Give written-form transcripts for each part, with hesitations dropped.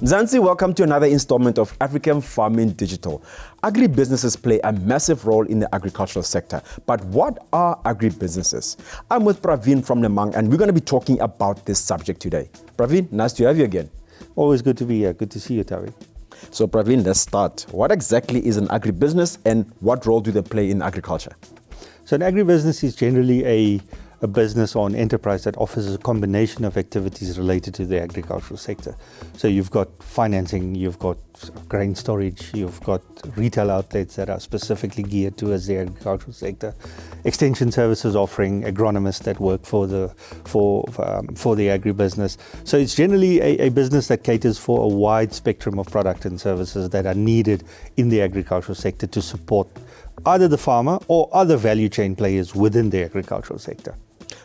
Mzansi, welcome to another installment of African Farming Digital. Agribusinesses play a massive role in the agricultural sector. But what are agribusinesses? I'm with Praveen from Lemang, and we're going to be talking about this subject today. Praveen, nice to have you again. Always good to be here. Good to see you, Tavi. So Praveen, let's start. What exactly is an agribusiness and what role do they play in agriculture? So an agribusiness is generally a business or an enterprise that offers a combination of activities related to the agricultural sector. So you've got financing, you've got grain storage, you've got retail outlets that are specifically geared towards the agricultural sector, extension services offering agronomists that work for the agribusiness. So it's generally a business that caters for a wide spectrum of product and services that are needed in the agricultural sector to support either the farmer or other value chain players within the agricultural sector.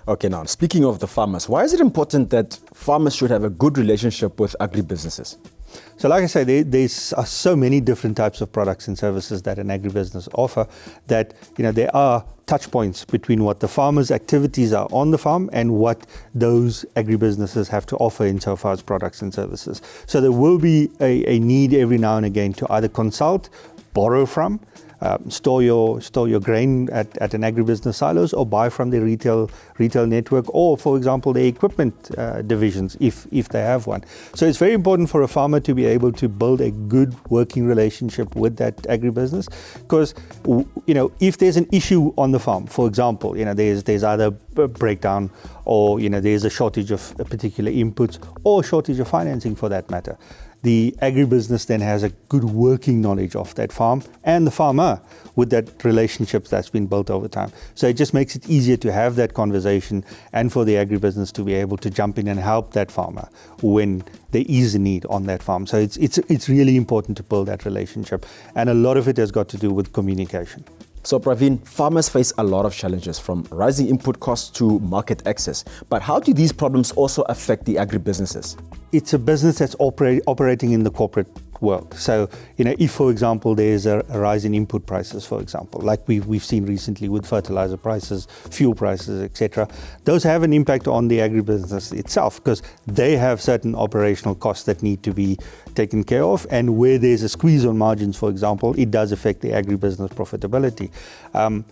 Okay, now speaking of the farmers, why is it important that farmers should have a good relationship with agribusinesses? So like I say, there's so many different types of products and services that an agribusiness offer that, there are touch points between what the farmer's activities are on the farm and what those agribusinesses have to offer insofar as products and services. So there will be a need every now and again to either consult, borrow from, store your grain at an agribusiness silos, or buy from the retail network, or for example the equipment divisions if they have one. So it's very important for a farmer to be able to build a good working relationship with that agribusiness, because if there's an issue on the farm, for example, there's either a breakdown or there's a shortage of particular inputs or shortage of financing for that matter. The agribusiness then has a good working knowledge of that farm and the farmer with that relationship that's been built over time. So it just makes it easier to have that conversation and for the agribusiness to be able to jump in and help that farmer when there is a need on that farm. So it's really important to build that relationship, and a lot of it has got to do with communication. So Praveen, farmers face a lot of challenges, from rising input costs to market access. But how do these problems also affect the agribusinesses? It's a business that's operating in the corporate world. So, if, for example, there's a rise in input prices, for example, like we've seen recently with fertilizer prices, fuel prices, etc., those have an impact on the agribusiness itself, because they have certain operational costs that need to be taken care of. And where there's a squeeze on margins, for example, it does affect the agribusiness profitability. And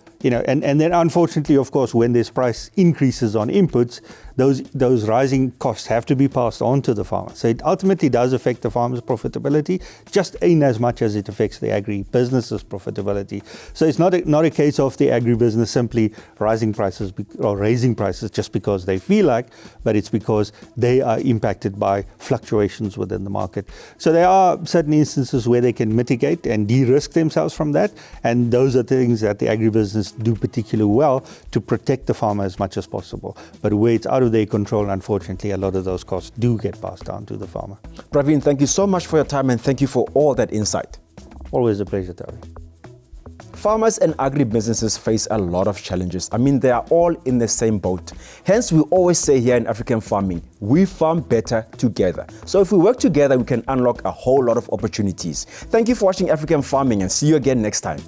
then unfortunately, of course, when there's price increases on inputs, those rising costs have to be passed on to the farmer. So it ultimately does affect the farmer's profitability, just in as much as it affects the agribusiness's profitability. So it's not a case of the agribusiness simply rising prices or raising prices just because they feel like, but it's because they are impacted by fluctuations within the market. So there are certain instances where they can mitigate and de-risk themselves from that, and those are things that the agribusiness do particularly well to protect the farmer as much as possible. But where it's out of their control, unfortunately, a lot of those costs do get passed down to the farmer. Praveen, thank you so much for your time, and thank you for all that insight. Always a pleasure, Tavi. Farmers and agribusinesses face a lot of challenges. They are all in the same boat. Hence, we always say here in African farming, we farm better together. So if we work together, we can unlock a whole lot of opportunities. Thank you for watching African Farming, and see you again next time.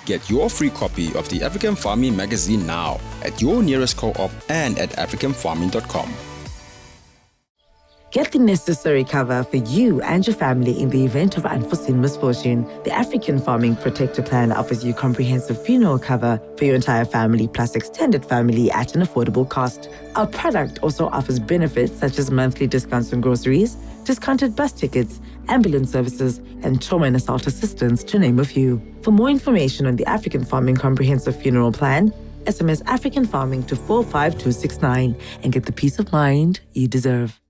Get your free copy of the African Farming magazine now at your nearest co-op and at africanfarming.com. Get the necessary cover for you and your family in the event of unforeseen misfortune. The African Farming Protector Plan offers you comprehensive funeral cover for your entire family plus extended family at an affordable cost. Our product also offers benefits such as monthly discounts on groceries, discounted bus tickets, ambulance services, and trauma and assault assistance, to name a few. For more information on the African Farming Comprehensive Funeral Plan, SMS African Farming to 45269 and get the peace of mind you deserve.